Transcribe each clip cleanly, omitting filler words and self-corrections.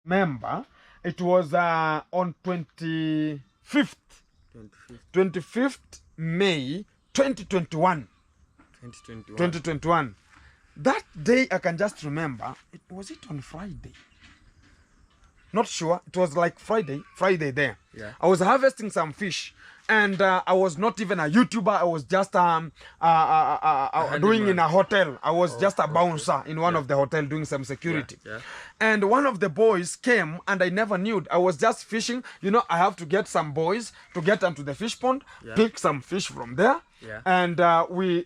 remember, it was on 25th May 2021. 2021. That day I can just remember, was it on Friday? Not sure. It was like Friday there. Yeah. I was harvesting some fish, and I was not even a YouTuber. I was just doing in a hotel. I was just a bouncer in one of the hotel doing some security. Yeah. And one of the boys came, and I never knew. I was just fishing. You know, I have to get some boys to get them to the fish pond, pick some fish from there. Yeah. And we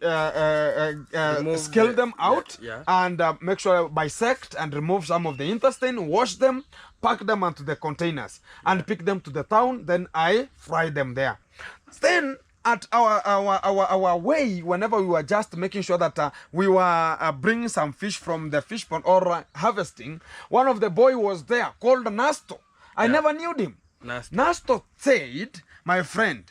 scale them out and make sure I bisect and remove some of the intestine, wash them, pack them onto the containers and pick them to the town. Then I fry them there. Then at our way, whenever we were just making sure that we were bringing some fish from the fish pond or harvesting, one of the boy was there called Nasto. I never knew him. Nasto said, my friend,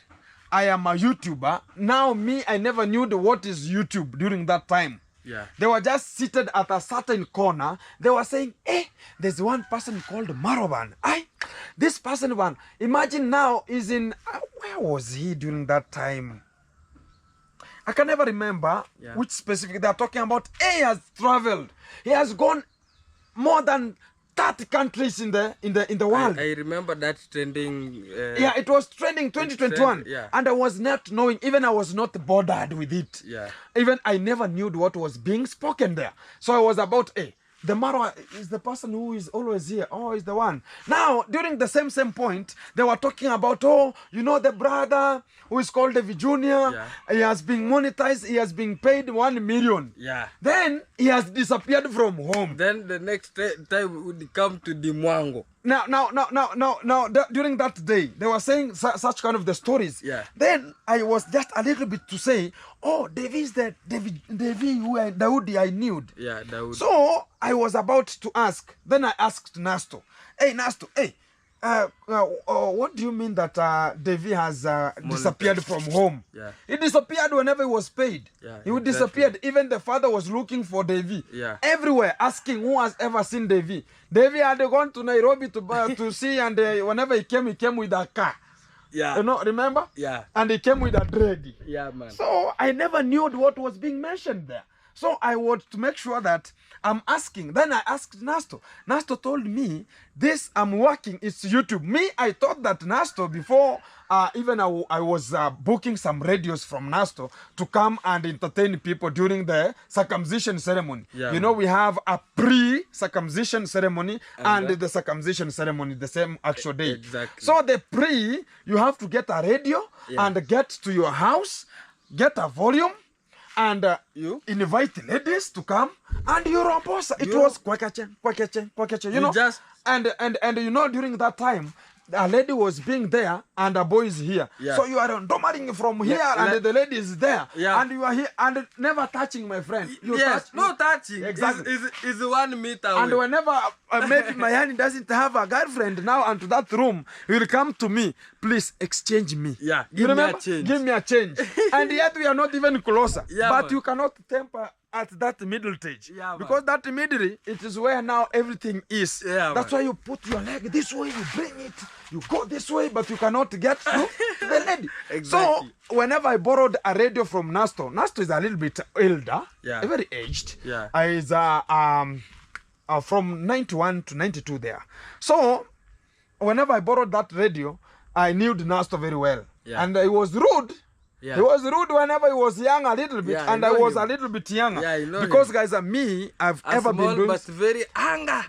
I am a YouTuber. Now me, I never knew what is YouTube during that time. Yeah. They were just seated at a certain corner. They were saying, there's one person called Maroban. This person one, imagine now is in, where was he during that time? I can never remember which specific they're talking about. He has traveled. He has gone more than 30 countries in the world. I remember that trending. Yeah, it was trending 2021. And I was not knowing, even I was not bothered with it. Yeah. Even I never knew what was being spoken there. So I was about, the Marwa is the person who is always here. Oh, is the one. Now, during the same point, they were talking about, the brother who is called David Jr. Yeah. He has been monetized. He has been paid 1 million. Yeah. Then he has disappeared from home. Then the next time would come to the Mwango. Now, during that day, they were saying such kind of the stories. Yeah. Then I was just a little bit to say, David is the David who Dawoodi I knew. Yeah, Dawoodi. So I was about to ask. Then I asked Nasto, Nasto, what do you mean that David has disappeared from home? Yeah. He disappeared whenever he was paid. Yeah, he disappeared. Even the father was looking for David. Yeah. Everywhere, asking who has ever seen David. David had gone to Nairobi to see, and whenever he came with a car. Yeah. You know, remember? Yeah. And he came with a dread. Yeah, man. So I never knew what was being mentioned there. So I wanted to make sure that I'm asking. Then I asked Nasto. Nasto told me, this I'm working, it's YouTube. Me, I thought that Nasto, before even I was booking some radios from Nasto to come and entertain people during the circumcision ceremony. Yeah, you know, we have a pre-circumcision ceremony and the circumcision ceremony, the same actual day. Exactly. So the pre, you have to get a radio and get to your house, get a volume, and you invite the ladies to come, and you romposa. It was kwakache. You know, just and you know, during that time, a lady was being there and a boy is here. Yeah. So you are domaring from here and the lady is there. Yeah. And you are here and never touching, my friend. You yes, no touching. Exactly. Is 1 meter away. And whenever maybe my honey doesn't have a girlfriend now and to that room, he will come to me. Please exchange me. Yeah, you remember? Give me a change. And yet we are not even closer. Yeah, but man. you cannot temper at that middle stage. Yeah, because that middle, it is where now everything is. Yeah, that's why you put your leg this way, you bring it, you go this way, but you cannot get to the lady. Exactly. So whenever I borrowed a radio from Nasto is a little bit older, very aged. Yeah. Is from 91 to 92 there. So whenever I borrowed that radio, I knew Nasto very well. Yeah. And he was rude. Yeah. He was rude whenever he was young a little bit, and I was a little bit younger. Yeah, I know because him. guys, I've ever been doing. But very anger.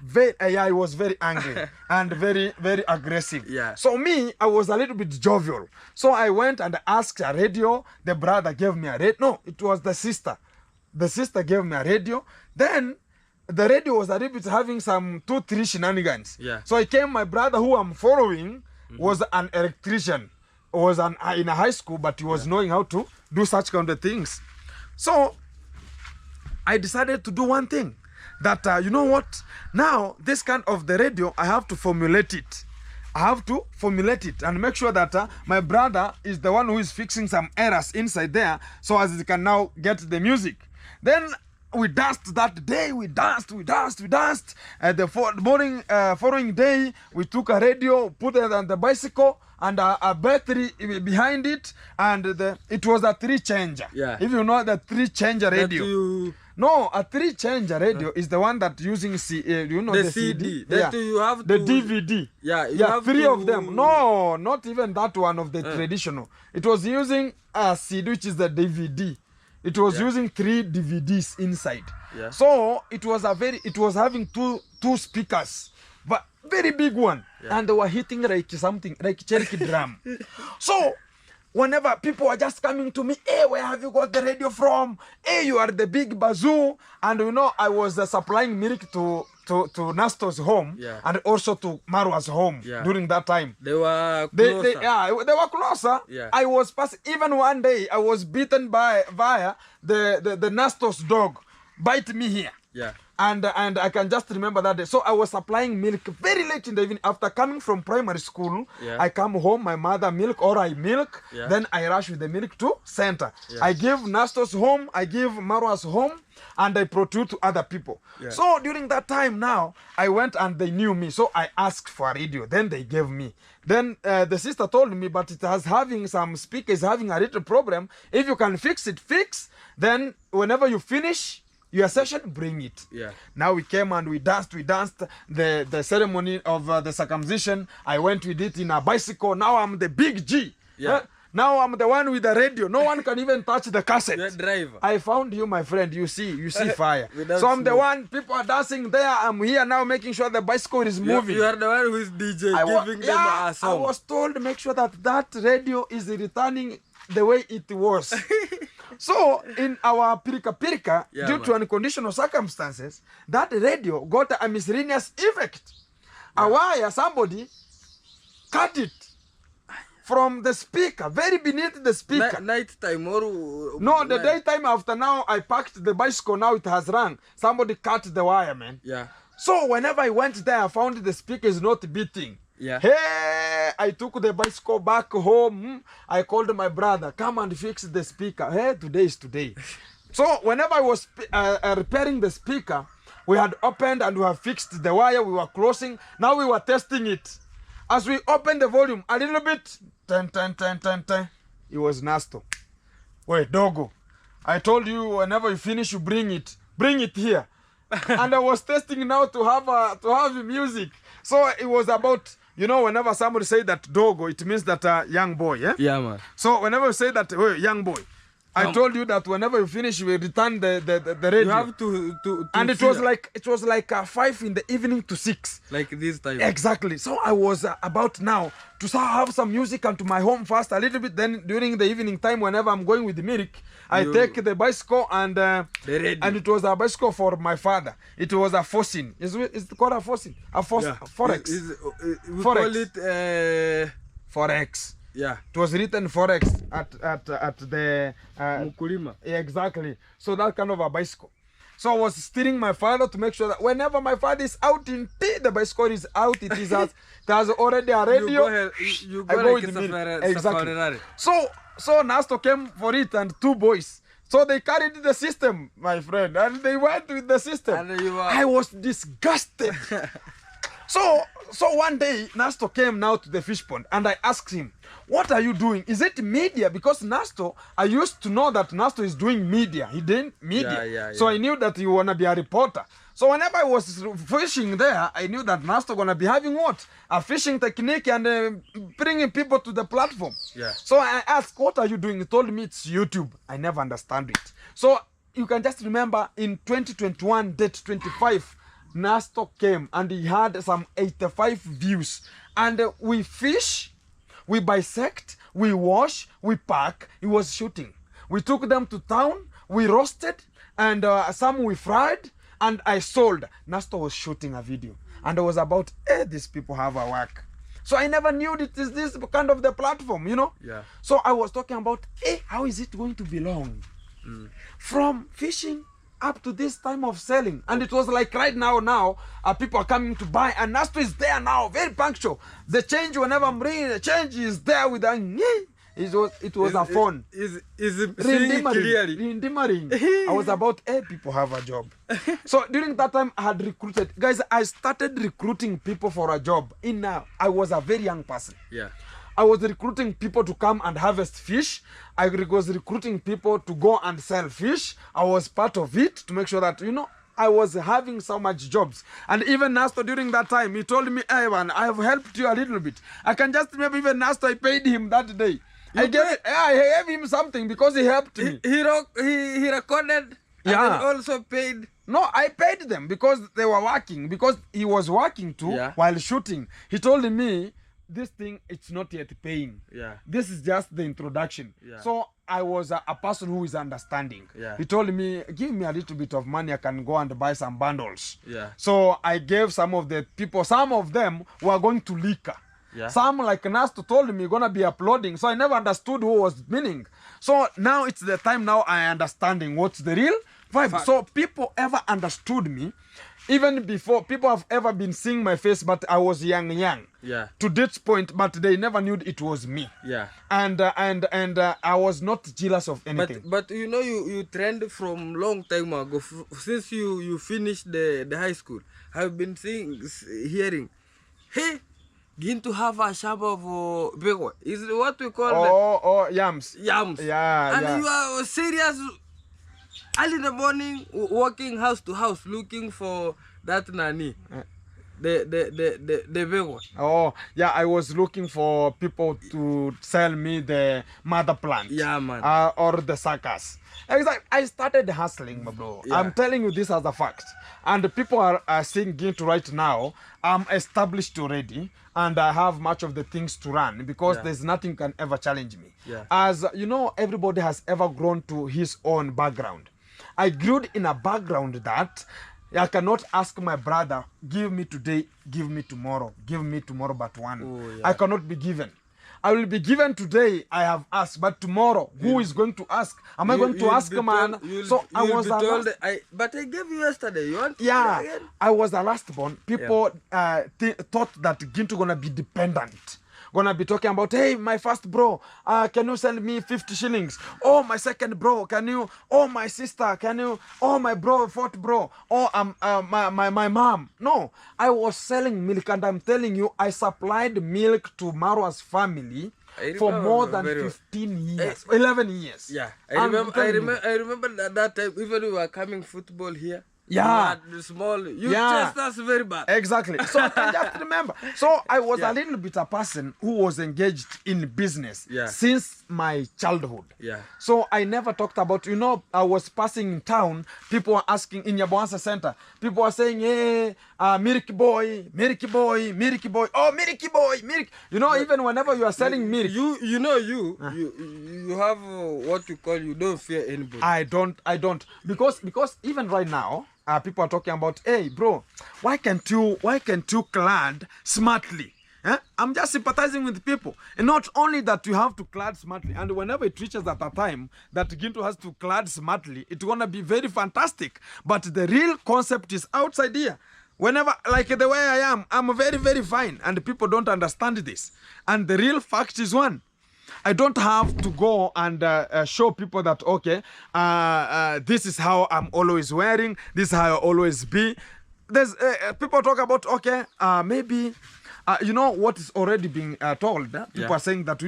He was very angry and very, very aggressive. Yeah. So me, I was a little bit jovial. So I went and asked a radio. The brother gave me a radio. No, it was the sister. The sister gave me a radio. Then the radio was a little bit having some 2-3 shenanigans. Yeah. So I came, my brother who I'm following was an electrician. Was in a high school, but he was knowing how to do such kind of things. So I decided to do one thing, that you know what, now this kind of the radio, I have to formulate it. I have to formulate it and make sure that my brother is the one who is fixing some errors inside there, so as it can now get the music. Then we danced that day. We danced. The following day, we took a radio, put it on the bicycle, and a battery behind it, and it was a 3-changer. Yeah. If you know the 3-changer radio. No, a 3-changer radio is the one that using the CD. Yeah. You have the to, DVD. Yeah, you yeah, have 3 to, of them. No, not even that one of the traditional. It was using a CD, which is the DVD. It was using 3 DVDs inside. Yeah. So it was having two speakers, but very big one, and they were hitting like something like Cherokee drum. So whenever people were just coming to me, hey, where have you got the radio from? Hey, you are the big bazoo. And you know, I was supplying milk to Nasto's home, and also to Marwa's home during that time. They were closer. They were closer. Yeah. I was even one day I was beaten via the Nasto's dog bite me here. Yeah. And I can just remember that day. So I was supplying milk very late in the evening. After coming from primary school, I come home, my mother milk or I milk. Then I rush with the milk to center. I give Nasto's home, I give Marwa's home, and I procure to other people. So during that time now, I went and they knew me. So I asked for a radio. Then they gave me. Then the sister told me, but it has having some speakers having a little problem. If you can fix it, fix. Then whenever you finish your session, bring it. Now we came and we danced the ceremony of the circumcision. I went with it in a bicycle. Now I'm the big G. Now I'm the one with the radio. No one can even touch the cassette. The driver. I found you, my friend. You see fire. So I'm the one, people are dancing there. I'm here now making sure the bicycle is moving. You are the one who is DJ, giving them a song. I was told to make sure that radio is returning the way it was. So in our pirika, due to unconditional circumstances, that radio got a miscellaneous effect. A wire, somebody cut it from the speaker, very beneath the speaker. Night time or no, the daytime. After now, I packed the bicycle. Now it has rung. Somebody cut the wire, man. So whenever I went there, I found the speaker is not beating. Hey, I took the bicycle back home. I called my brother, come and fix the speaker. Hey, today is today. So whenever I was repairing the speaker, we had opened and we have fixed the wire. We were closing. Now we were testing it. As we opened the volume a little bit, ten. It was Nasto. Wait, Dogo. I told you whenever you finish, you bring it. Bring it here. And I was testing now to have music. So it was about, you know, whenever somebody say that Dogo, it means that young boy, Yeah, man. So whenever you say that, hey, young boy, I told you that whenever you finish, you will return the radio. You have to and it was like 5 in the evening to 6. Like this time. Exactly. So I was about now to have some music and to my home first a little bit. Then during the evening time, whenever I'm going with the milk, I take the bicycle and it was a bicycle for my father. It was a Fosin. It's called a Fosin. Forex. We call it Forex. Yeah. It was written Forex at the Mukulima. Exactly. So that kind of a bicycle. So I was steering my father to make sure that whenever my father is out in tea, the bicycle is out. It has already a radio. You I go go like with a exactly. So Nasto came for it and 2 boys. So they carried the system, my friend, and they went with the system. And I was disgusted. So one day, Nasto came now to the fish pond, and I asked him, what are you doing? Is it media? Because Nasto, I used to know that Nasto is doing media. He did media. So I knew that he wanna be a reporter. So whenever I was fishing there, I knew that Nasto gonna be having what? A fishing technique and bringing people to the platform. So I asked, what are you doing? He told me it's YouTube. I never understand it. So you can just remember in 2021, date 25, Nasto came and he had some 85 views. And we fish, we bisect, we wash, we pack. He was shooting. We took them to town, we roasted, and some we fried, and I sold. Nasto was shooting a video. And I was about, these people have a work. So I never knew it is this kind of the platform, you know? So I was talking about, how is it going to be long? From fishing up to this time of selling. And it was like right now, people are coming to buy, and Nasto is there now, very punctual. The change, whenever I'm bringing the change, is there with a It was a phone. Is seeing clearly. I was about, hey, people have a job. So during that time, I had recruited. Guys, I started recruiting people for a job. I was a very young person. Yeah. I was recruiting people to come and harvest fish. I was recruiting people to go and sell fish. I was part of it to make sure that, I was having so much jobs. And even Nasto during that time, he told me, hey man, I have helped you a little bit. I can just remember even Nasto, I paid him that day. I gave him something because he helped me. He recorded and also paid. No, I paid them because they were working. Because he was working too while shooting. He told me, this thing, it's not yet paying. Yeah. This is just the introduction. Yeah. So I was a person who is understanding. Yeah. He told me, give me a little bit of money, I can go and buy some bundles. Yeah. So I gave some of the people, some of them were going to liquor. Yeah. Some like Nasto told me gonna be uploading. So I never understood what was meaning. So now it's the time now I understanding what's the real vibe. So people ever understood me. Even before, people have ever been seeing my face, but I was young. Yeah. To this point, but they never knew it was me. Yeah. And I was not jealous of anything. But you trend from long time ago. Since you finished the high school, I've been hearing, hey, going to have a shop of is what we call yams. Yams. Yeah. And you are serious. Early in the morning, walking house to house, looking for that nani, the bego. Oh, yeah, I was looking for people to sell me the mother plant. Yeah, man. Or the sagas. Exactly. I started hustling, my bro. Yeah. I'm telling you this as a fact. And the people are seeing Gintu right now. I'm established already. And I have much of the things to run because there's nothing can ever challenge me. Yeah. As everybody has ever grown to his own background. I grew in a background that I cannot ask my brother, give me today, give me tomorrow but one. Oh, yeah. I cannot be given. I will be given today, I have asked, but tomorrow, who is going to ask? Am I going to ask a man? So I was but I gave you yesterday. You want again? I was the last born. People thought that Gintu gonna be dependent. Gonna be talking about, hey, my first bro, can you send me 50 shillings? Oh, my second bro, can you? Oh, my sister, can you? Oh, my bro, fourth bro. Oh, my mom. No, I was selling milk, and I'm telling you, I supplied milk to Marwa's family for more than 15 years, 11 years. Yeah, I remember that time, even we were coming football here. Yeah. Small. You chased us very bad. Exactly. So I can just remember. So I was a little bit a person who was engaged in business since my childhood. Yeah. So I never talked about, I was passing in town. People were asking in Yabuansa Center. People were saying, hey, Milky Boy. Oh, Milky Boy, Milky. Even whenever you are selling milk. You have what you call, you don't fear anybody. I don't. Because even right now, people are talking about, hey bro, why can't you clad smartly? I'm just sympathizing with people. And not only that you have to clad smartly, and whenever it reaches at a time that Gintu has to clad smartly, it's gonna be very fantastic. But the real concept is outside here. Whenever, like the way I am, I'm very, very fine. And people don't understand this. And the real fact is one. I don't have to go and show people that, okay, this is how I'm always wearing, this is how I always be. There's people talk about, okay, maybe, what is already being told. People are saying that,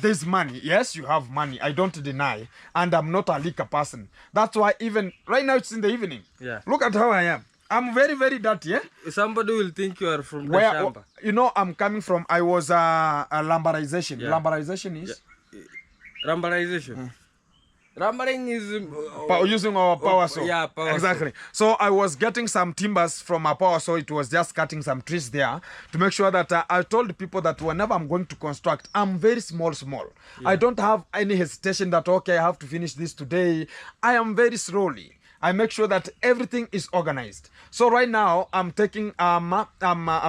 there's money. Yes, you have money. I don't deny. And I'm not a liquor person. That's why even right now it's in the evening. Yeah. Look at how I am. I'm very, very dirty, Somebody will think you are from the Shamba. I'm coming from, I was a lambarization. Yeah. Lambarization is? Rambarization. Rambling is... using our power saw. Yeah, power saw. Exactly. So I was getting some timbers from a power saw. It was just cutting some trees there to make sure that I told people that whenever I'm going to construct, I'm very small. Yeah. I don't have any hesitation that, okay, I have to finish this today. I am very slowly. I make sure that everything is organized. So right now, I'm taking, I'm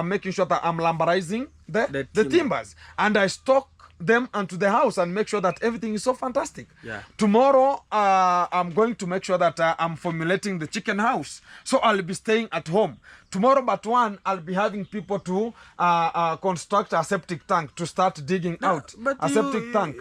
making sure that I'm lambarizing the timbers. And I stock them onto the house and make sure that everything is so fantastic. Yeah. Tomorrow, I'm going to make sure that I'm formulating the chicken house. So I'll be staying at home tomorrow but one, I'll be having people to construct a septic tank to start digging out a septic tank.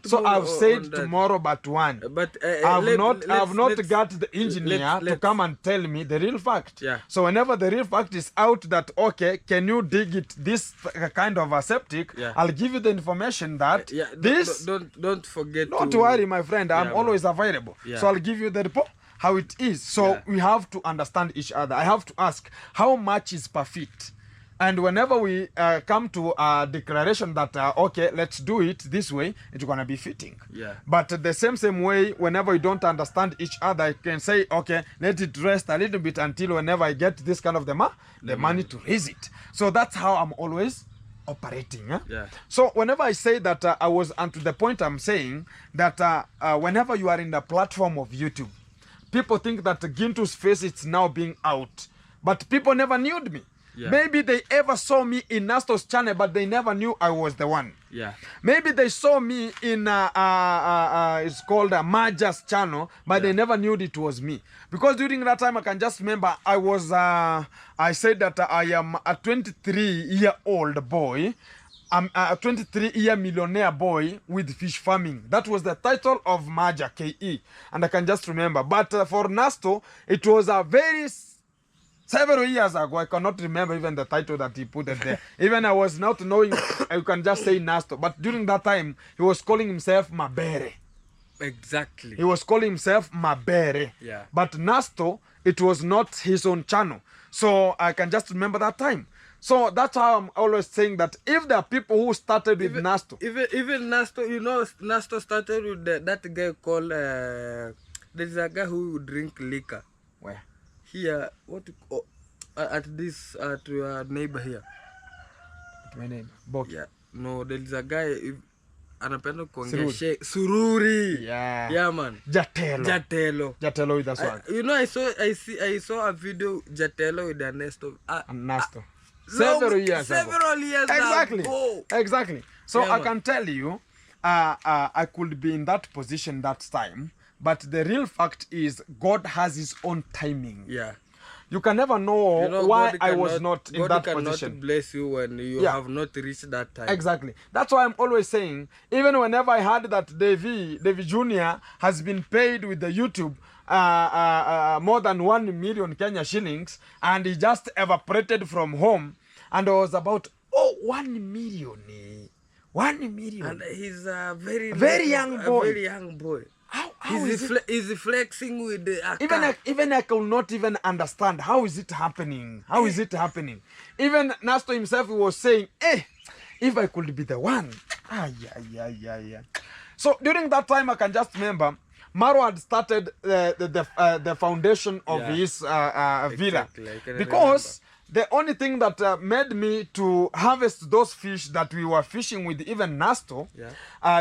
So I've said tomorrow but one. But I've not got the engineer to come and tell me the real fact. Yeah. So whenever the real fact is out that, okay, can you dig it this kind of a septic, I'll give you the information that this... Don't forget. Don't worry, my friend. I'm always available. So I'll give you the report, how it is. So we have to understand each other. I have to ask, how much is per feet? And whenever we come to a declaration that, okay, let's do it this way, it's going to be fitting. But the same way, whenever you don't understand each other, you can say, okay, let it rest a little bit until whenever I get this kind of the money to raise it. So that's how I'm always operating. So whenever I say that, I was, and to the point I'm saying that whenever you are in the platform of YouTube, people think that Gintu's face is now being out, but people never knew me. Maybe they ever saw me in Nasto's channel, but they never knew I was the one. Maybe they saw me in it's called Maja's channel, but they never knew it was me. Because during that time, I can just remember I was I said that I am a 23-year-old boy. I'm a 23-year millionaire boy with fish farming. That was the title of Maja KE, and I can just remember. But for Nasto, it was a very several years ago. I cannot remember even the title that he put it there. Even I was not knowing, you can just say Nasto. But during that time, he was calling himself Mabere. Exactly. He was calling himself Mabere. But Nasto, it was not his own channel. So I can just remember that time. So that's how I'm always saying that if there are people who started with Nasto. Even Nasto, you know, Nasto started with that guy called, there's a guy who drink liquor. Where? Here, at your neighbor here. At my neighbor? Boki. Yeah. No, there is a guy, anapenda kuongea Sururi. Yeah, man. Jatelo with the swag. You know, I saw a video Jatelo with Nasto. Nasto. Several years exactly ago. Exactly. So I can tell you, I could be in that position that time, but the real fact is God has his own timing. You can never know, why I was not in that position. God cannot bless you when you have not reached that time. Exactly. That's why I'm always saying, even whenever I heard that Davy Jr. has been paid with the YouTube more than 1 million Kenya shillings, and he just evaporated from home, and I was about 1 million. 1 million. And he's a very young boy. A very young boy. How is flexing with the even I could not even understand how is it happening. How is it happening? Even Nasto himself was saying, if I could be the one. So during that time, I can just remember Maro had started the foundation of his villa, because the only thing that made me to harvest those fish that we were fishing with even Nasto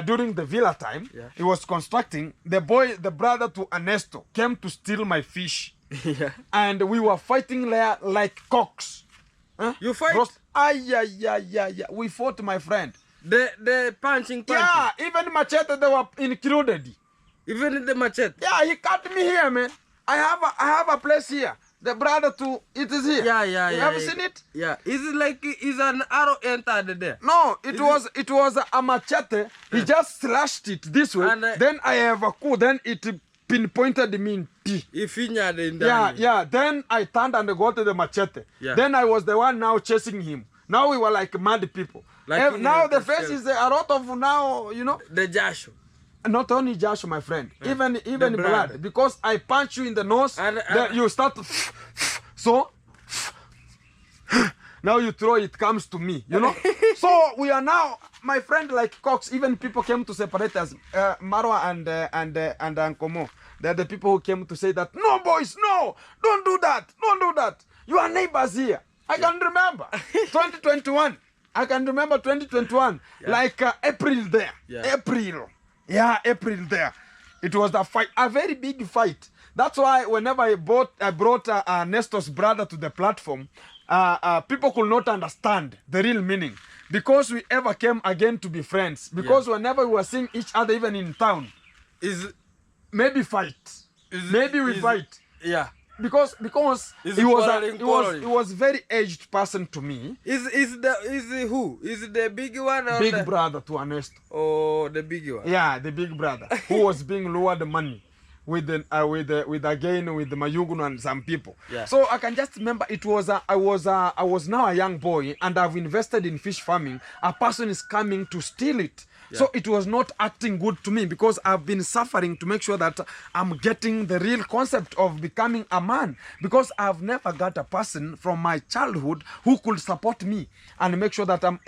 during the villa time, he was constructing, the brother to Ernesto came to steal my fish. And we were fighting there like cocks. You fight? We fought, my friend. The punching. Yeah, even machete they were included. Even the machete? Yeah, he cut me here, man. I have a place here. The brother to it is here. You have seen it? Yeah. Is it like is an arrow entered there? No, it was a machete. He just slashed it this way. And, then I have a coup. Then it pinpointed me in T. Then I turned and got the machete. Then I was the one now chasing him. Now we were like mad people. Like now the face is a lot of now, you know. The Joshua. Not only Josh, my friend, even blood. Because I punch you in the nose, and you start so now you throw it comes to me, you know. So we are now, my friend, like cocks. Even people came to separate us, Marwa and Ankomo. They're the people who came to say that, no boys, no, don't do that. You are neighbors here. I can remember 2021. I can remember 2021, like April there. April there. It was a fight, a very big fight. That's why whenever I brought Nasto's brother to the platform, people could not understand the real meaning. Because we ever came again to be friends. Because whenever we were seeing each other, even in town, maybe fight. Maybe we fight. because Is he coloring? was very aged person to me. Is who? Is it the big one or Big brother to Nasto? Oh, the big one. Yeah, the big brother who was being lured money with the with the Mayugunu and some people. Yeah. So I can just remember it was I was now a young boy and I've invested in fish farming. A person is coming to steal it. Yeah. So it was not acting good to me because I've been suffering to make sure that I'm getting the real concept of becoming a man, because I've never got a person from my childhood who could support me and make sure that I'm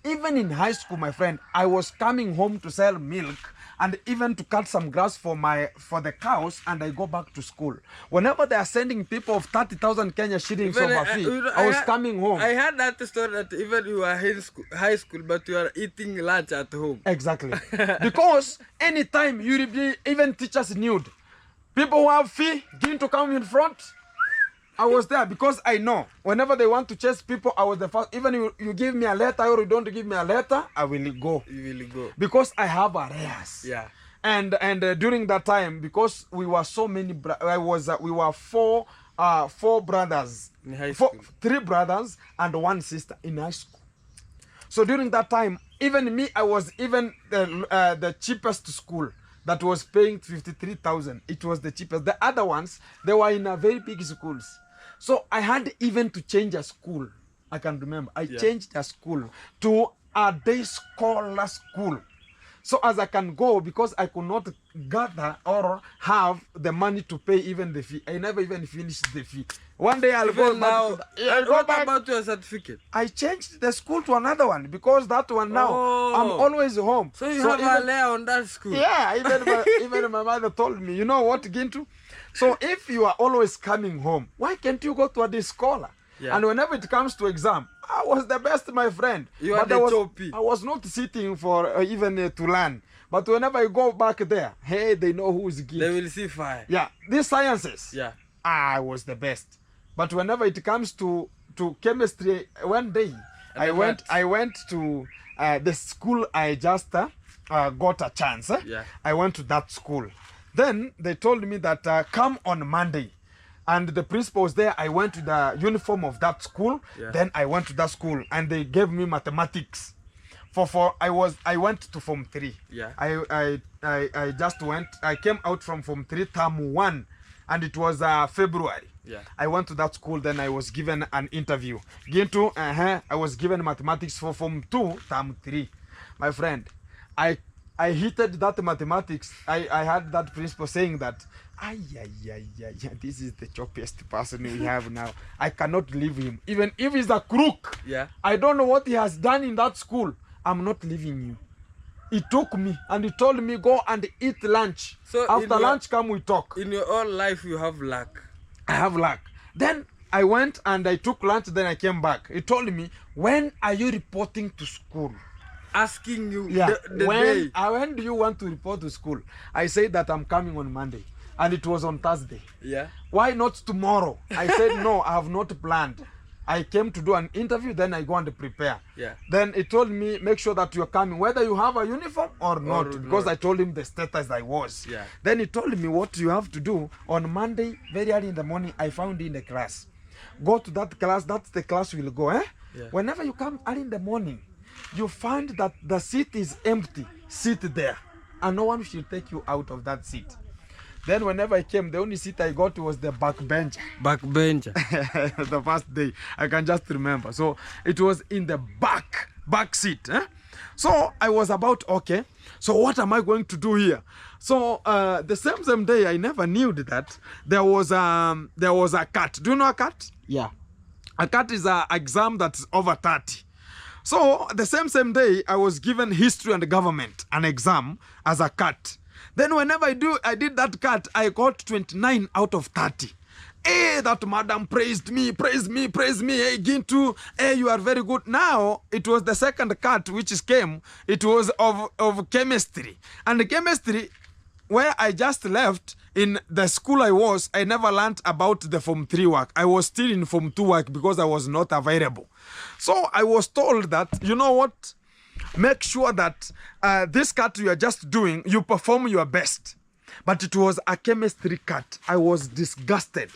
even in high school, my friend, I was coming home to sell milk and even to cut some grass for the cows, and I go back to school. Whenever they are sending people of 30,000 Kenya shillings Even, over fee, I was coming home. I heard that story that even you are in high school, but you are eating lunch at home. Exactly. Because anytime you will be, even teachers nude, people who have fee going to come in front. I was there because I know whenever they want to chase people, I was the first. Even you give me a letter or you don't give me a letter, I will go. You will go. Because I have arrears. Yeah. And during that time, because we were so many, we were four brothers, in high school. 3 brothers and 1 sister in high school. So during that time, even me, I was even the cheapest school that was paying 53,000. It was the cheapest. The other ones, they were in a very big schools. So I had even to change a school. I can remember. I changed a school to a day scholar school. So as I can go, because I could not gather or have the money to pay even the fee. I never even finished the fee. One day I'll go now. What about your certificate? I changed the school to another one because that one now, I'm always home. So you have a layer on that school? Yeah, even my mother told me, you know what, Gintu? So if you are always coming home, why can't you go to a day scholar? Yeah. And whenever it comes to exam, I was the best, my friend. You are the top. I was not sitting for even to learn. But whenever I go back there, hey, they know who is good. They will see fire. Yeah, these sciences. Yeah, I was the best. But whenever it comes to chemistry, one day I went to the school. I just got a chance. Yeah. I went to that school. Then they told me that come on Monday. And the principal was there. I went to the uniform of that school. Yeah. Then I went to that school and they gave me mathematics. I went to Form 3. Yeah. I just went. I came out from Form 3 term 1, and it was February. Yeah. I went to that school. Then I was given an interview. I was given mathematics for Form 2 term 3. My friend, I hated that mathematics. I had that principal saying that, this is the choppiest person we have now. I cannot leave him. Even if he's a crook. Yeah. I don't know what he has done in that school. I'm not leaving you. He took me and he told me, go and eat lunch. So after lunch, come we talk. In your whole life, you have luck. I have luck. Then I went and I took lunch. Then I came back. He told me, when are you reporting to school? Asking you the day. When do you want to report to school? I said that I'm coming on Monday. And it was on Thursday. Yeah. Why not tomorrow? I said, no, I have not planned. I came to do an interview, then I go and prepare. Yeah. Then he told me, make sure that you're coming, whether you have a uniform or not, because I told him the status I was. Yeah. Then he told me what you have to do. On Monday, very early in the morning, I found you in the class. Go to that class, that's the class we'll go. Yeah. Whenever you come early in the morning, you find that the seat is empty. Sit there. And no one should take you out of that seat. Then whenever I came, the only seat I got was the back bench. Back bench. The first day, I can just remember. So it was in the back seat. So I was about, okay, so what am I going to do here? So the same day, I never knew that there was a cut. Do you know a cut? Yeah. A cut is an exam that's over 30. So the same day, I was given history and government, an exam as a cut. Then whenever I did that cut, I got 29 out of 30. Hey, that madam praised me. Hey, Gintu, hey, you are very good. Now, it was the second cut which came. It was of chemistry. And the chemistry, where I just left, in the school I never learned about the Form 3 work. I was still in Form 2 work because I was not available. So I was told that, you know what? Make sure that this cut you are just doing, you perform your best. But it was a chemistry cut. I was disgusted.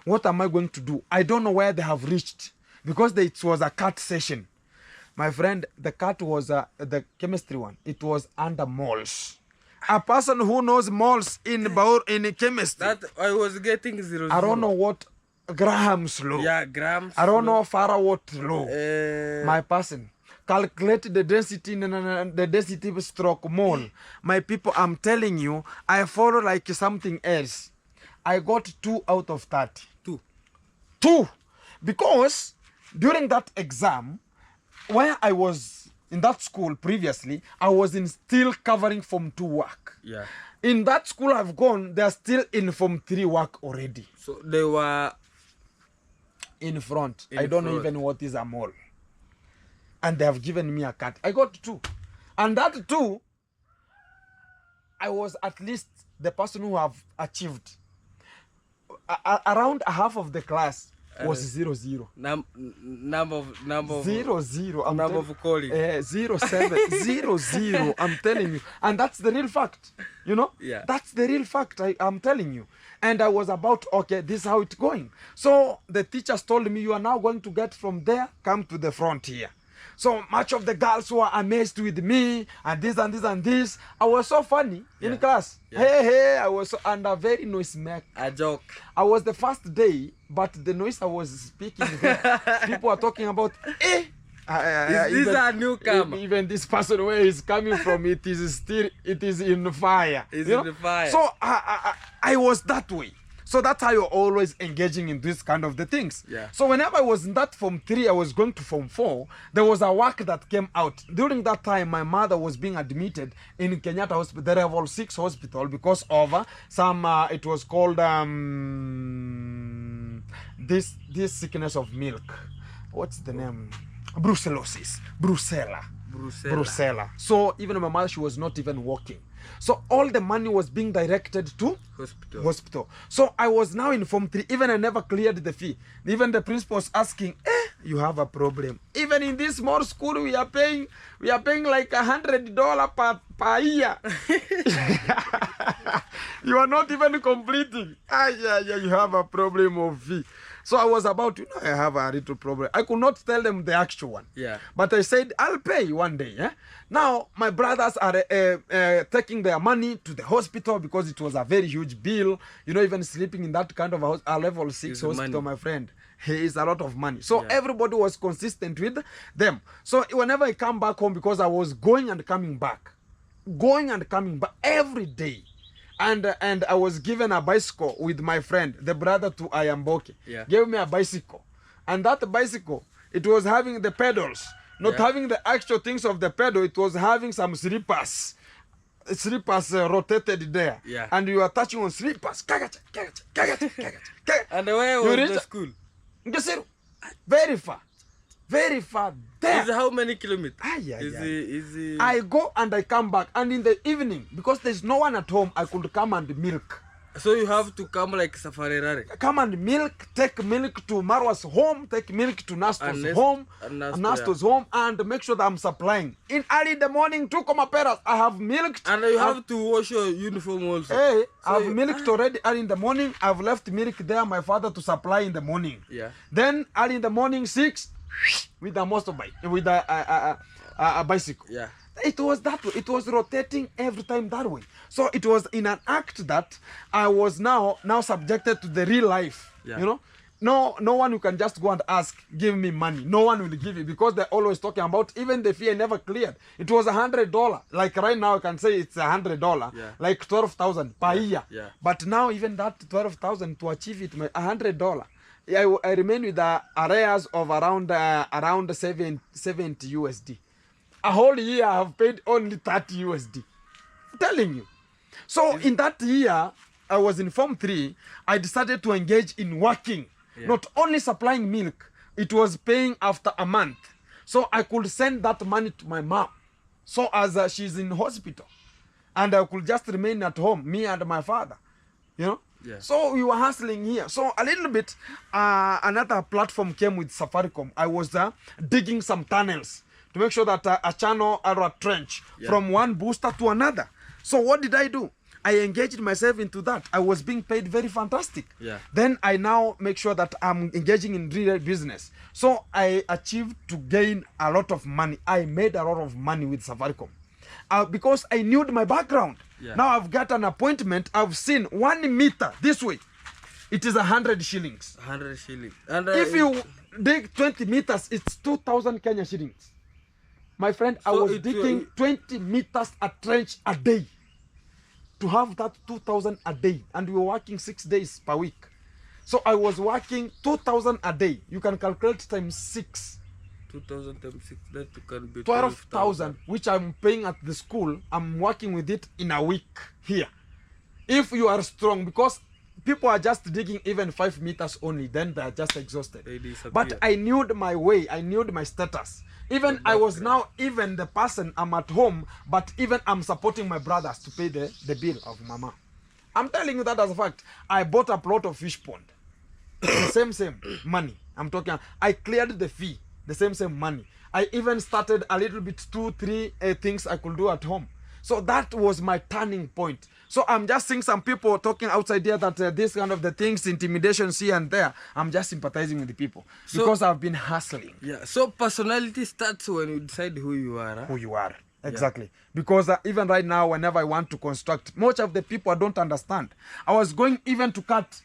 What am I going to do? I don't know where they have reached because it was a cut session. My friend, the cut was the chemistry one. It was under moles. A person who knows moles in chemistry. That I was getting 0. I don't know what Graham's law. Yeah, Graham's I don't know Farawat law. My person. Calculate the density stroke mole. My people, I'm telling you, I follow like something else. I got 2 out of 30. 2. Because during that exam, where I was in that school previously, I was in still covering Form 2 work. Yeah. In that school I've gone, they're still in Form 3 work already. So they were in front. I don't know even what is a mole. And they have given me a cut. I got 2. And that 2, I was at least the person who have achieved. Around half of the class was 0-0. Number of 0-0. Number of calling. 0-7. 0-0. I'm telling you. And that's the real fact. You know? Yeah. That's the real fact. I'm telling you. And I was about, okay, this is how it's going. So the teachers told me, you are now going to get from there, come to the front here. So much of the girls were amazed with me and this and this and this. I was so funny in class. Yeah. Hey, I was so, and a very noise maker. A joke. I was the first day, but the noise I was speaking, people are talking about, is this a newcomer? Even this person where he's coming from, it is in fire. It's in the fire. So I was that way. So that's how you're always engaging in this kind of the things. Yeah. So whenever I was in that Form 3, I was going to Form 4, there was a work that came out. During that time, my mother was being admitted in Kenyatta Hospital, the Level 6 hospital, because of some, it was called this sickness of milk. What's the name? Brucellosis. Brucella. So even my mother, she was not even walking. So all the money was being directed to hospital. So I was now in Form 3. Even I never cleared the fee. Even the principal was asking, you have a problem. Even in this small school, we are paying like $100 per year. You are not even completing. You have a problem of fee. So I was about, I have a little problem. I could not tell them the actual one. Yeah. But I said, I'll pay one day. Now, my brothers are taking their money to the hospital because it was a very huge bill. Even sleeping in that kind of a Level 6 hospital, my friend, is a lot of money. So everybody was consistent with them. So whenever I come back home, because I was going and coming back every day. And I was given a bicycle with my friend, the brother to Ayamboke. Yeah. Gave me a bicycle. And that bicycle, it was having the pedals. Not having the actual things of the pedal, it was having some slippers. Slippers rotated there. Yeah. And you are touching on slippers. And where was the school? Very far. Very far there. Is how many kilometers? I go and I come back. And in the evening, because there's no one at home, I could come and milk. So you have to come like Safari. Come and milk, take milk to Marwa's home, take milk to Nasto's home, Nasto's home, and make sure that I'm supplying. In early in the morning, 2 peras, I have milked. And you have to wash your uniform also. Hey, I've milked already early in the morning. I've left milk there, my father to supply in the morning. Yeah. Then early in the morning, 6, with a motorbike, with a bicycle. Yeah. It was that way. It was rotating every time that way. So it was in an act that I was now subjected to the real life. Yeah. No one who can just go and ask, give me money. No one will give you, because they're always talking about even the fee I never cleared. It was $100. Like right now I can say it's $100. Yeah. Like 12,000 per year. Yeah. But now even that 12,000 to achieve it, $100. I remain with the arrears of around 70 USD. A whole year I have paid only 30 USD. I'm telling you. So in that year, I was in Form 3, I decided to engage in working. Yeah. Not only supplying milk, it was paying after a month. So I could send that money to my mom. So as she's in hospital. And I could just remain at home, me and my father. Yeah. So we were hustling here. So a little bit, another platform came with Safaricom. I was digging some tunnels to make sure that a channel or a trench from one booster to another. So what did I do? I engaged myself into that. I was being paid very fantastic. Yeah. Then I now make sure that I'm engaging in real business. So I achieved to gain a lot of money. I made a lot of money with Safaricom. Because I knew my background. Yeah. Now I've got an appointment. I've seen 1 meter this way. It is 100 shillings. 100 shillings. And if you dig 20 meters, it's 2,000 Kenya shillings. My friend, so I was digging 20 meters a trench a day. To have that 2,000 a day. And we were working 6 days per week. So I was working 2,000 a day. You can calculate times 6. 2,000 times 6, that can be 12,000, which I'm paying at the school. I'm working with it in a week here. If you are strong, because people are just digging even 5 meters only, then they are just exhausted. But I knew my way, I knew my status. Even I was now even the person, I'm at home, but even I'm supporting my brothers to pay the bill of mama. I'm telling you that as a fact. I bought a plot of fish pond. The same money. I'm talking, I cleared the fee. The same money. I even started a little bit 2-3 things I could do at home. So that was my turning point. So I'm just seeing some people talking outside there that this kind of the things, intimidations here and there. I'm just sympathizing with the people because I've been hustling. Yeah. So personality starts when you decide who you are. Huh? Who you are. Exactly. Yeah. Because even right now, whenever I want to construct, much of the people I don't understand. I was going even to cut.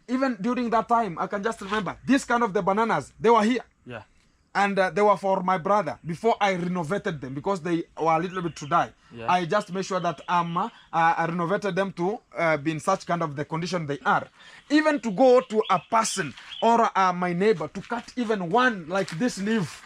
Even during that time, I can just remember this kind of the bananas. They were here. Yeah. And they were for my brother before I renovated them because they were a little bit to die. Yeah. I just made sure that I renovated them to be in such kind of the condition they are. Even to go to a person or my neighbor to cut even one like this leaf,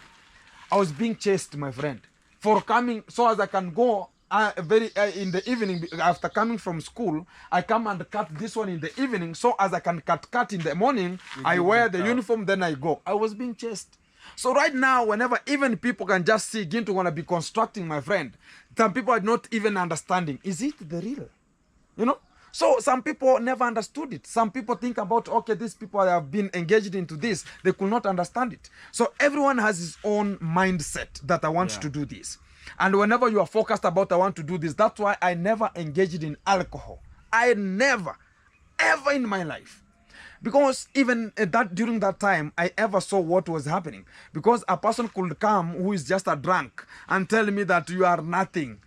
I was being chased, my friend, for coming so as I can go in the evening after coming from school. I come and cut this one in the evening so as I can cut in the morning. I wear the uniform, then I go. I was being chased. So right now, whenever even people can just see Ginto want to be constructing, my friend, some people are not even understanding. Is it the real? You know? So some people never understood it. Some people think about, okay, these people have been engaged into this. They could not understand it. So everyone has his own mindset that I want to do this. And whenever you are focused about I want to do this, that's why I never engaged in alcohol. I never, ever in my life. Because even during that time, I ever saw what was happening. Because a person could come who is just a drunk and tell me that you are nothing.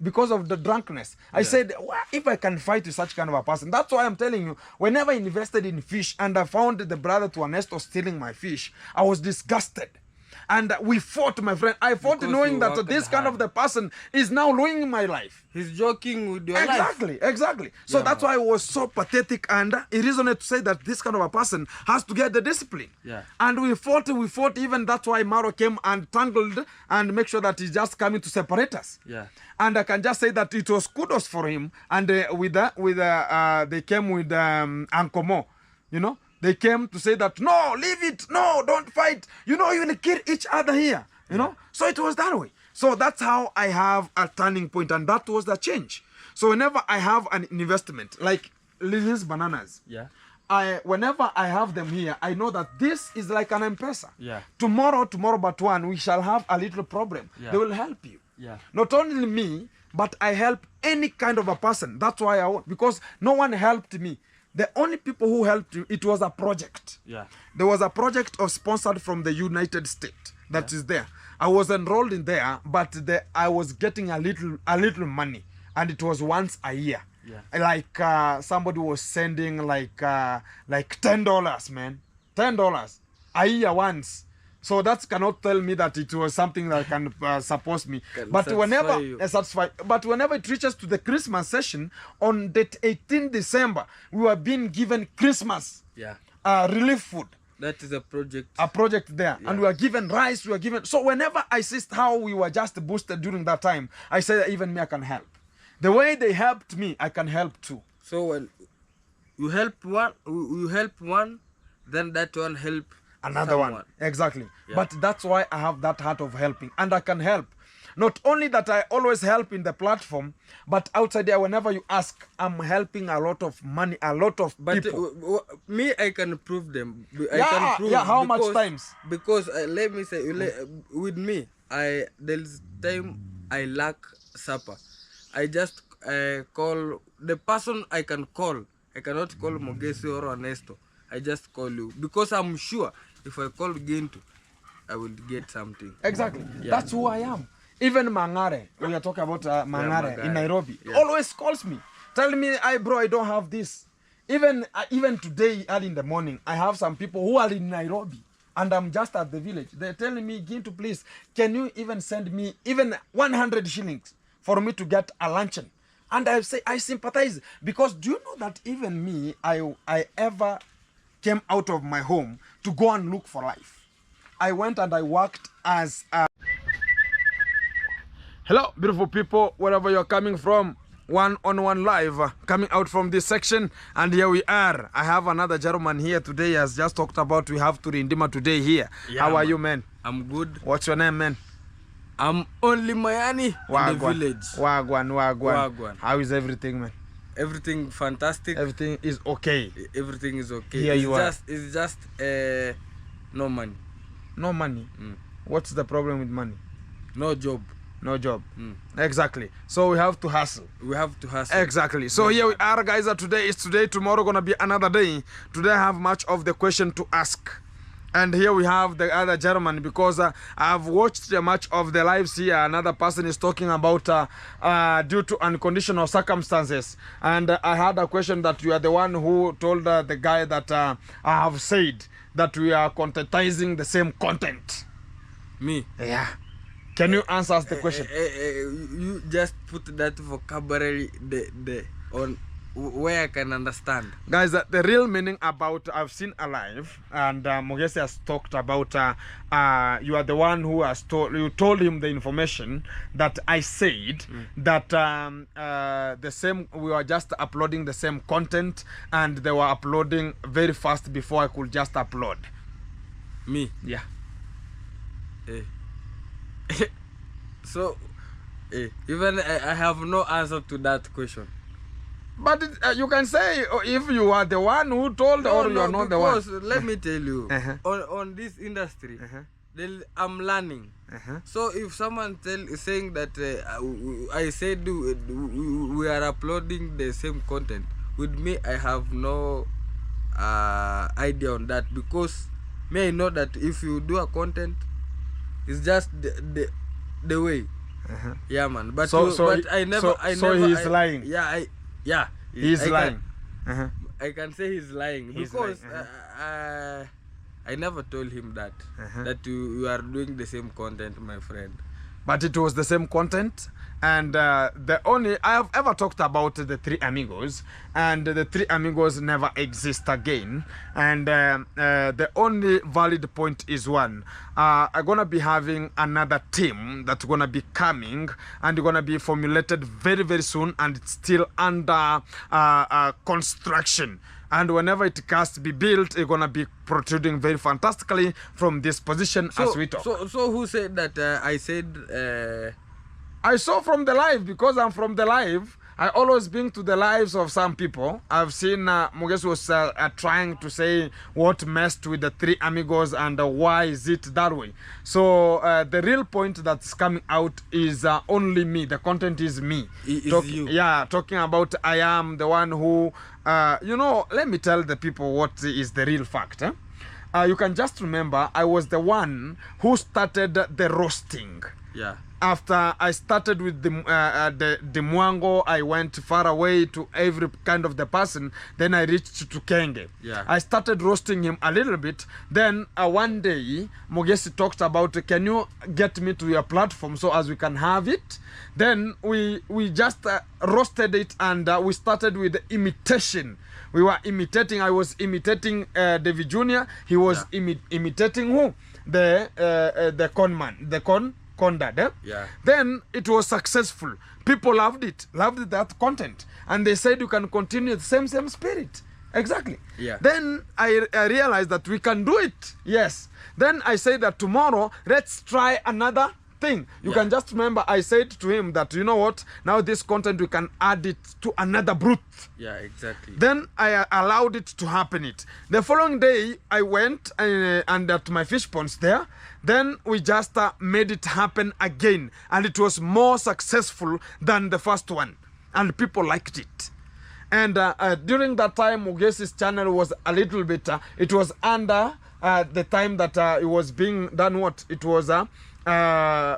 Because of the drunkenness. I said, well, if I can fight with such kind of a person. That's why I'm telling you, whenever I invested in fish and I found the brother to Nasto stealing my fish, I was disgusted. And we fought, my friend. I fought knowing that this kind of the person is now ruining my life. He's joking with your life. Exactly. So that's why I was so pathetic, and it resonated to say that this kind of a person has to get the discipline. Yeah. And we fought. Even that's why Maro came and tangled and make sure that he's just coming to separate us. Yeah. And I can just say that it was kudos for him. And they came with Uncle Mo, you know. They came to say that, no, leave it. No, don't fight. You know, you will kill each other here. You know? So it was that way. So that's how I have a turning point. And that was the change. So whenever I have an investment, like these bananas, whenever I have them here, I know that this is like an M-Pesa. Yeah. Tomorrow but one, we shall have a little problem. Yeah. They will help you. Yeah. Not only me, but I help any kind of a person. That's why because no one helped me. The only people who helped you, it was a project. Yeah. There was a project sponsored from the United States that is there. I was enrolled in there, but I was getting a little money, and it was once a year. Yeah. Like somebody was sending like $10, man, $10 a year once. So that cannot tell me that it was something that can support me. But whenever it reaches to the Christmas session, on the 18th December, we were being given Christmas relief food. That is a project. A project there. Yeah. And we were given rice, we were given... So whenever I see how we were just boosted during that time, I say that even me, I can help. The way they helped me, I can help too. So when you help one, then that one help another someone. One. Exactly. Yeah. But that's why I have that heart of helping. And I can help. Not only that I always help in the platform, but outside there, whenever you ask, I'm helping a lot of money, a lot of people. Me, I can prove them. I can prove how much times? Because let me say, with me, there's time I lack supper. I call the person I can call. I cannot call Mogesi or Nasto. I just call you because I'm sure if I call Gintu, I will get something. Exactly. Yeah. That's who I am. Even Mangare, we are talking about Mangare in Nairobi, always calls me, tell me, bro, I don't have this. Even today, early in the morning, I have some people who are in Nairobi and I'm just at the village. They're telling me, Gintu, please, can you even send me even 100 shillings for me to get a luncheon? And I say, I sympathize, because do you know that even me, I ever came out of my home to go and look for life. I went and I worked as a... Hello, beautiful people, wherever you're coming from. One-on-one live, coming out from this section, and here we are. I have another gentleman here today, as just talked about. We have Three Amigos today here. Yeah, how are you, man? I'm good. What's your name, man? I'm only Mayani in the village. Wagwan. How is everything, man? Everything fantastic. Everything is okay. Everything is okay. Here you are. It's just no money. No money? What's the problem with money? No job. No job. Exactly. So we have to hustle. We have to hustle. Exactly. So here we are, guys. Today is today. Tomorrow gonna be another day. Today I have much of the question to ask. And here we have the other gentleman, because I've watched much of the lives here. Another person is talking about due to unconditional circumstances. And I had a question that you are the one who told the guy that I have said that we are contentizing the same content. Me? Yeah. Can you answer us the question? You just put that vocabulary on where I can understand. Guys, the real meaning about I've seen alive, and Mogesi has talked about you are the one who has told him the information that I said that the same, we were just uploading the same content, and they were uploading very fast before I could just upload. Me? Yeah. So even I have no answer to that question. But you can say if you are the one who told, or you are not the one. Because let me tell you, on this industry, I'm learning. So if someone saying that I said we are uploading the same content, with me I have no idea on that, because may I know that if you do a content, it's just the way. Yeah, man. But I never. So he's lying. Yeah, he's lying. I can say he's lying, because I never told him that that you are doing the same content, my friend. But it was the same content, and the only I have ever talked about the Three Amigos, and the Three Amigos never exist again. And the only valid point is one: I'm gonna be having another team that's gonna be coming, and gonna be formulated very, very soon, and it's still under construction. And whenever it has to be built, it's gonna be protruding very fantastically from this position as we talk. So who said that I said? I saw from the live, because I'm from the live. I always bring to the lives of some people. I've seen Mogesi was trying to say what messed with the Three Amigos and why is it that way. So the real point that's coming out is only me. The content is me. You. Yeah, talking about I am the one who, you know, let me tell the people what is the real fact. You can just remember I was the one who started the roasting. Yeah. After I started with the Mwango, I went far away to every kind of the person. Then I reached to Kenge. Yeah. I started roasting him a little bit. Then one day, Mogesi talked about, can you get me to your platform so as we can have it? Then we just roasted it, and we started with imitation. We were imitating. I was imitating David Jr. He was imitating who? The con man. The Condad, Yeah. Then it was successful. People loved that content, and they said you can continue the same spirit. Exactly. Yeah. Then I realized that we can do it. Yes. Then I said that tomorrow let's try another thing. You can just remember I said to him that, you know what, now this content we can add it to another brute. Yeah, exactly. Then I allowed it to happen. The following day I went and at my fish ponds there. Then we just made it happen again, and it was more successful than the first one. and people liked it. And during that time, Mugesi's channel was a little bit, it was under the time that it was being done what? It was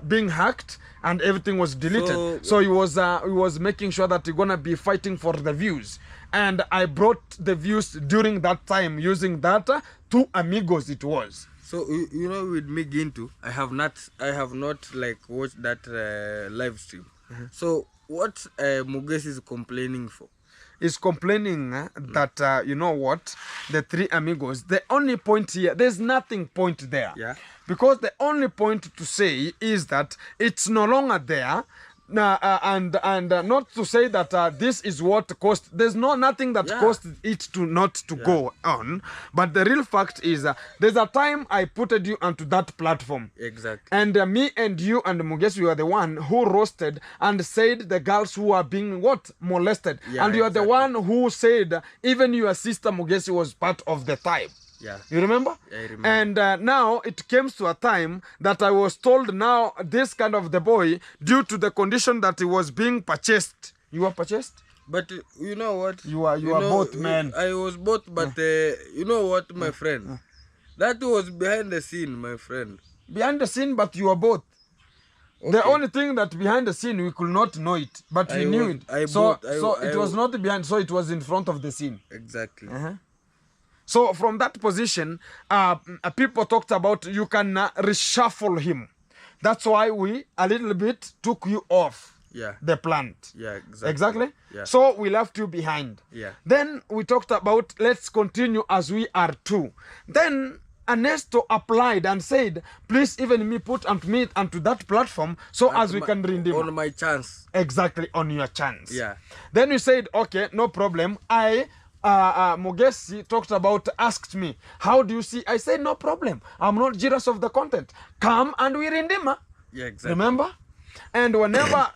being hacked and everything was deleted. So he was making sure that he's gonna be fighting for the views. And I brought the views during that time using that Two Amigos it was. So you know, with me Gintu, I have not like watched that live stream. So what Mugesi is complaining for? Is complaining that you know what, the Three Amigos, the only point here, there's nothing point there. Yeah. Because the only point to say is that it's no longer there. And not to say that this is what caused, there's nothing that caused it to not to go on, but the real fact is there's a time I put you onto that platform. Exactly. And me and you and Mugesi, you are the one who roasted and said the girls who are being what? Molested. And you are the one who said even your sister Mugesi was part of the tribe. Yeah. You remember? Yeah, I remember. And now it came to a time that I was told now this kind of the boy, due to the condition that he was being purchased. You were purchased? But you know what? You are both men. I was both, but you know what, my friend? That was behind the scene, my friend. Behind the scene, but you are both. Okay. The only thing that behind the scene, we could not know it, but we knew it. So it was not behind, so it was in front of the scene. Exactly. So from that position, people talked about you can reshuffle him. That's why we a little bit took you off the plant. Yeah, exactly. Exactly? Yeah. So we left you behind. Yeah. Then we talked about let's continue as we are two. Then Nasto applied and said, please even me put me onto that platform so as we can redeem. On my chance. Exactly, on your chance. Yeah. Then we said, okay, no problem. Mugesi talked about, asked me, how do you see? I said, no problem. I'm not jealous of the content. Come and we redeem. Yeah, exactly. Remember? And whenever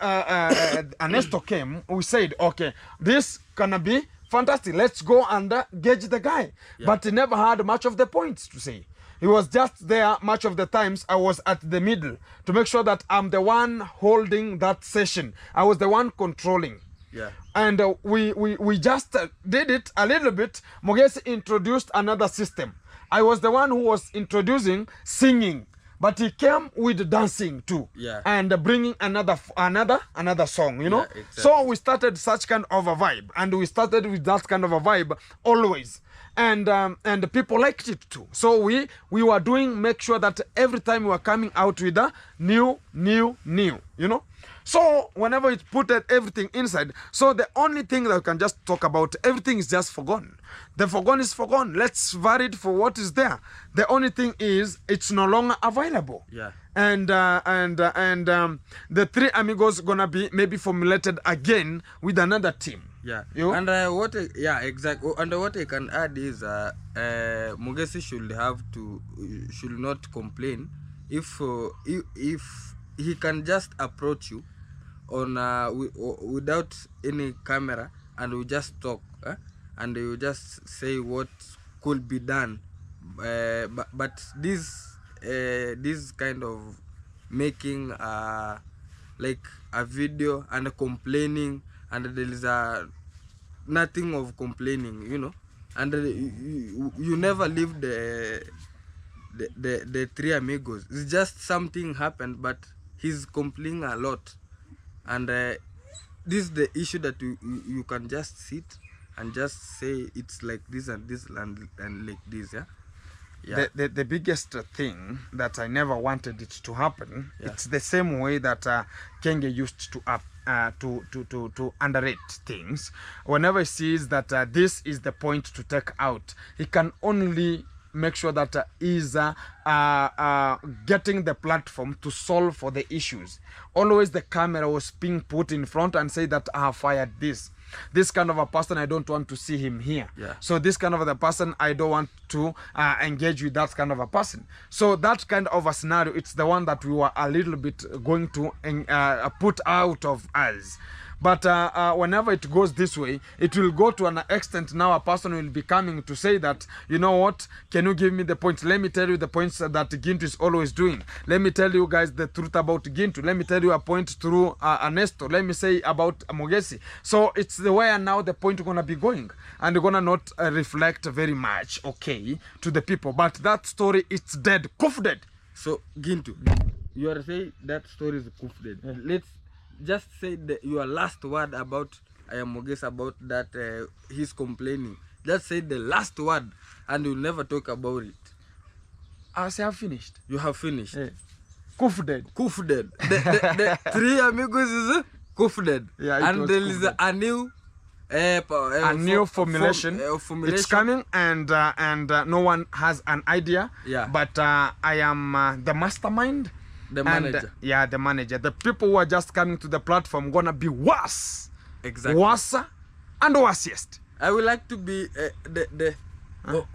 Nasto came, we said, okay, this gonna be fantastic. Let's go and gauge the guy. Yeah. But he never had much of the points to say. He was just there much of the times. I was at the middle to make sure that I'm the one holding that session. I was the one controlling. Yeah. And we just did it a little bit. Mugesi introduced another system. I was the one who was introducing singing, but he came with dancing too. Yeah. And bringing another song, you know. Yeah, exactly. So we started such kind of a vibe, and we started with that kind of a vibe always. And people liked it too. So we were doing, make sure that every time we were coming out with a new, you know. So whenever it put everything inside, so the only thing that we can just talk about, everything is just forgone. The forgone is forgone. Let's vary it for what is there. The only thing is it's no longer available. Yeah. And the Three Amigos gonna be maybe formulated again with another team. Yeah. You? And exactly. And what I can add is Mugesi should not complain if he can just approach you on without any camera, and we just talk, and you just say what could be done. But this kind of making like a video and complaining, and there is nothing of complaining, you know, and you never leave the Three Amigos. It's just something happened, but he's complaining a lot, and this is the issue that you can just sit and just say it's like this and this and like this. Yeah. The biggest thing that I never wanted it to happen, it's the same way that Kenge used to underrate things. Whenever he sees that this is the point to take out, he can only make sure that is getting the platform to solve for the issues. Always the camera was being put in front and say that I have fired this kind of a person, I don't want to see him here. Yeah. So this kind of a person, I don't want to engage with that kind of a person. So that kind of a scenario, it's the one that we were a little bit going to put out of us. But whenever it goes this way, it will go to an extent now a person will be coming to say that, you know what, can you give me the points? Let me tell you the points that Gintu is always doing. Let me tell you guys the truth about Gintu. Let me tell you a point through Nasto. Let me say about Mogesi. So it's the way and now the point going to be going. And going to not reflect very much, okay, to the people. But that story, it's dead. Kuf dead. So, Gintu, you are saying that story is kuf dead. Yeah. Let's just say your last word about Mogesi, about that he's complaining. Just say the last word and you'll never talk about it. I say I've finished. You have finished. Yeah. Kuf dead. Kuf dead. The Three Amigos is kuf dead. Yeah, and there is a new new formulation. It's coming and no one has an idea. Yeah. But I am the mastermind. The manager. And, yeah, the manager. The people who are just coming to the platform gonna be worse. Exactly. Worse and worst. I would like to be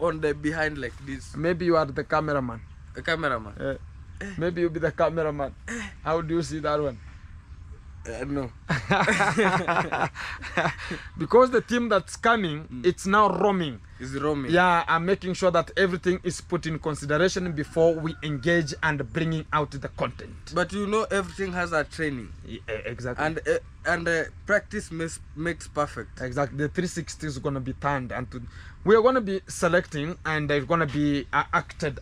on the behind like this. Maybe you are the cameraman. A cameraman. Maybe you'll be the cameraman. How do you see that one? No. Because the team that's coming, it's now roaming. It's roaming. Yeah, I'm making sure that everything is put in consideration before we engage and bringing out the content. But you know, everything has a training. Yeah, exactly. And practice makes perfect. Exactly. The 360 is going to be turned, and we are going to be selecting, and it's going to be acted.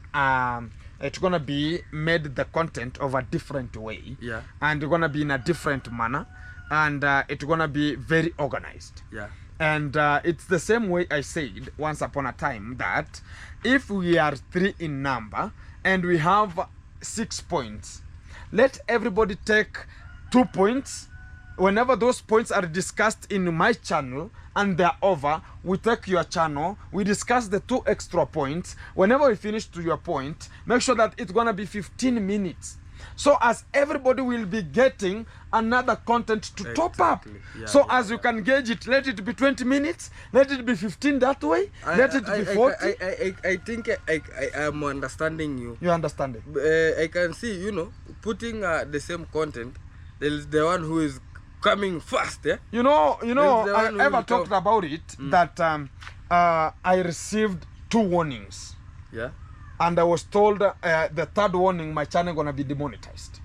It's going to be made the content of a different way. Yeah. And it's going to be in a different manner. And it's going to be very organized. Yeah. And it's the same way I said once upon a time that if we are 3 in number and we have 6 points, let everybody take 2 points. Whenever those points are discussed in my channel and they're over, we take your channel, we discuss the 2 extra points. Whenever we finish to your point, make sure that it's gonna be 15 minutes. So as everybody will be getting another content to top up. Yeah, so as you can gauge it, let it be 20 minutes, let it be 15 that way, let it be 40. I think I am understanding you. You understand it? I can see, you know, putting the same content, there is the one who is coming fast, yeah? You know, I ever talked about it that I received 2 warnings. Yeah. And I was told the 3rd warning, my channel gonna be demonetized.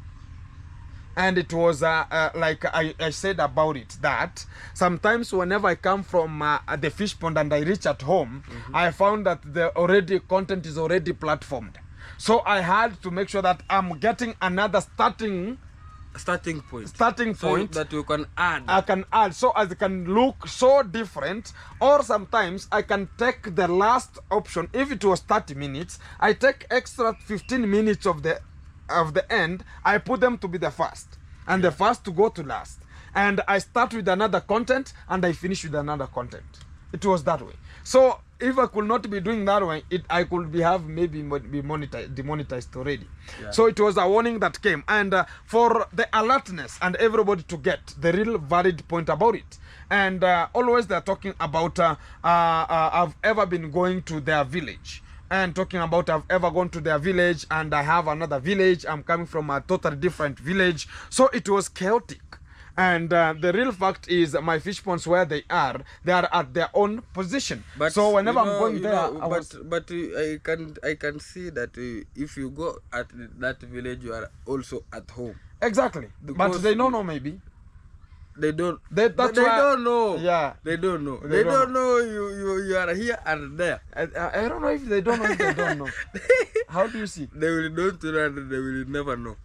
And it was like I said about it, that sometimes whenever I come from the fish pond and I reach at home, I found that the content is already platformed. So I had to make sure that I'm getting another starting point so that you can add. I can add so as it can look so different. Or sometimes I can take the last option. If it was 30 minutes, I take extra 15 minutes of the end. I put them to be the first, and the first to go to last, and I start with another content and I finish with another content. It was that way. So if I could not be doing that way, I could maybe demonetized already. Yeah. So it was a warning that came, and for the alertness and everybody to get the real valid point about it. And always they're talking about I've ever been going to their village, and talking about I've ever gone to their village and I have another village. I'm coming from a totally different village. So it was chaotic. And the real fact is my fish ponds where they are at their own position. But so whenever I'm going there, I can see that if you go at that village, you are also at home. Exactly. Because but they don't know maybe. They don't. They don't know. Yeah. They don't know. They don't know you are here and there. I don't know if they don't know if they don't know. How do you see? They will don't know and they will never know.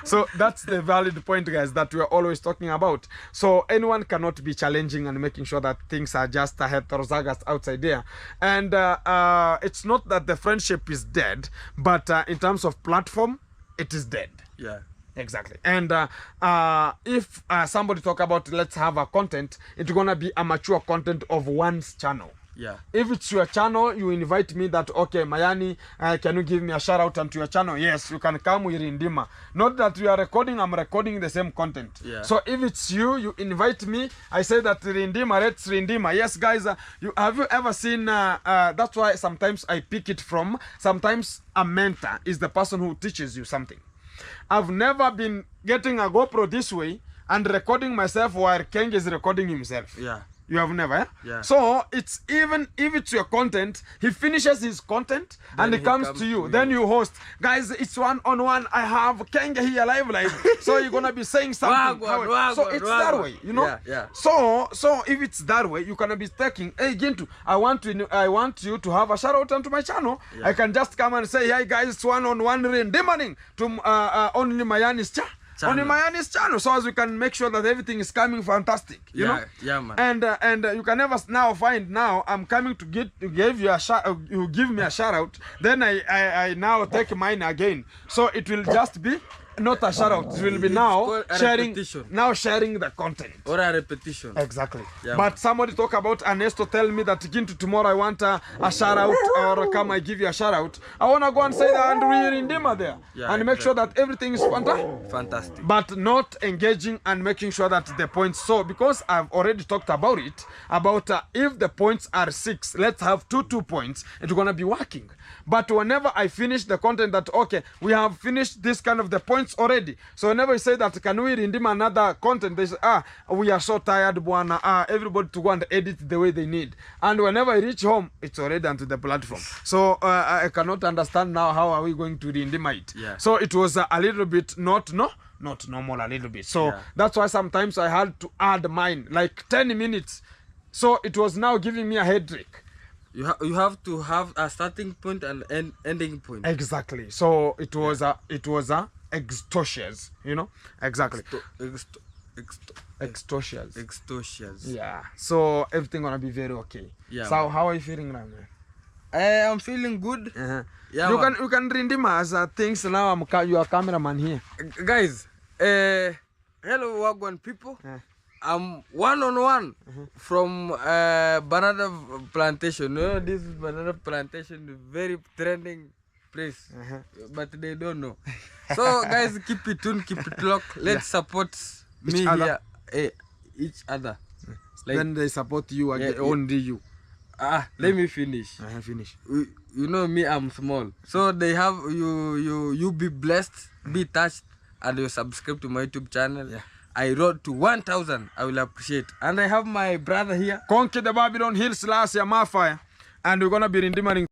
So that's the valid point, guys, that we are always talking about. So anyone cannot be challenging and making sure that things are just heterozygotes outside there. And it's not that the friendship is dead, but in terms of platform, it is dead. Yeah. Exactly. And if somebody talk about let's have a content, it's gonna be a mature content of one's channel. Yeah. If it's your channel, you invite me that, okay, Mayani, can you give me a shout out onto your channel? Yes, you can come with Rindima. Not that you are recording, I'm recording the same content. Yeah. So if it's you invite me, I say that Rindima, let's Rindima. Yes, guys, have you ever seen, that's why sometimes I pick it from, sometimes a mentor is the person who teaches you something. I've never been getting a GoPro this way and recording myself while Kenge is recording himself. Yeah. You have never, eh? Yeah. So it's even if it's your content, he finishes his content and he comes to you. Then you host. Guys, it's one-on-one. I have Kenge here live. So you're gonna be saying something. So it's that way, you know? Yeah. So if it's that way, you're gonna be taking, hey Gintu, I want you to have a shout out onto my channel. Yeah. I can just come and say, hey guys, it's one-on-one demanding to only Mayani's channel. On Mayani's channel, so as we can make sure that everything is coming fantastic, you know. Yeah, man. And you can never now find now I'm coming to give you a shout. You give me a shout out, then I now take mine again. So it will just be not a shout out. It will be now sharing the content or a repetition. Exactly. Yeah, but somebody talk about Nasto, tell me that Gintu tomorrow I want a shout out, or come I give you a shout out. I want to go and say that and we're in Dima there and make sure that everything is fantastic. But not engaging and making sure that the points. So because I've already talked about it, about if the points are 6, let's have 2 points. It's gonna be working. But whenever I finish the content that okay, we have finished this kind of the points already. So whenever you say that can we redeem another content, they say we are so tired, buana. Everybody to go and edit the way they need. And whenever I reach home, it's already onto the platform. So I cannot understand now how are we going to redeem it. Yeah. So it was a little bit not normal, a little bit. So that's why sometimes I had to add mine like 10 minutes. So it was now giving me a headache. You have to have a starting point and an ending point. Exactly. So it was a extortions, you know. Exactly. Extortions. Yeah. So everything gonna be very okay. Yeah. So how are you feeling now, man? I am feeling good. Yeah. You can redeem as things now. You are cameraman here, guys. Hello, Wagwan people. I'm one-on-one from banana plantation. You know, this banana plantation is very trending place, but they don't know. So guys, keep it tuned, keep it locked. Let's support me here, each other. Like, then they support you again, only you. Let me finish. Finish. You know me, I'm small. So they have you be blessed, be touched, and you subscribe to my YouTube channel. Yeah. I wrote to 1,000. I will appreciate. And I have my brother here. Conquer the Babylon Hills last year, Mafia. And we're gonna be redeeming